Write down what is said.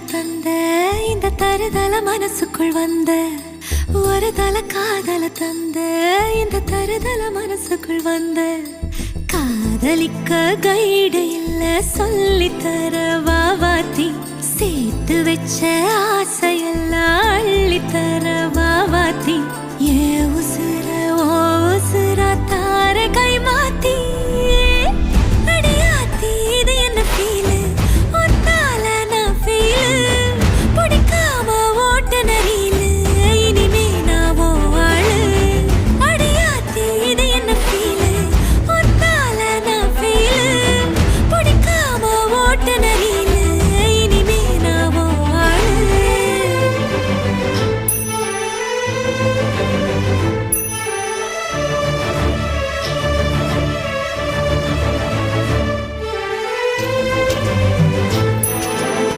தந்த இந்த தருதல மனசுக்குள் வந்த ஒரு தல காதல தந்த இந்த தருதல மனசுக்குள் வந்த காதலிக்க கைடு இல்ல சொல்லித்தர வாவாத்தி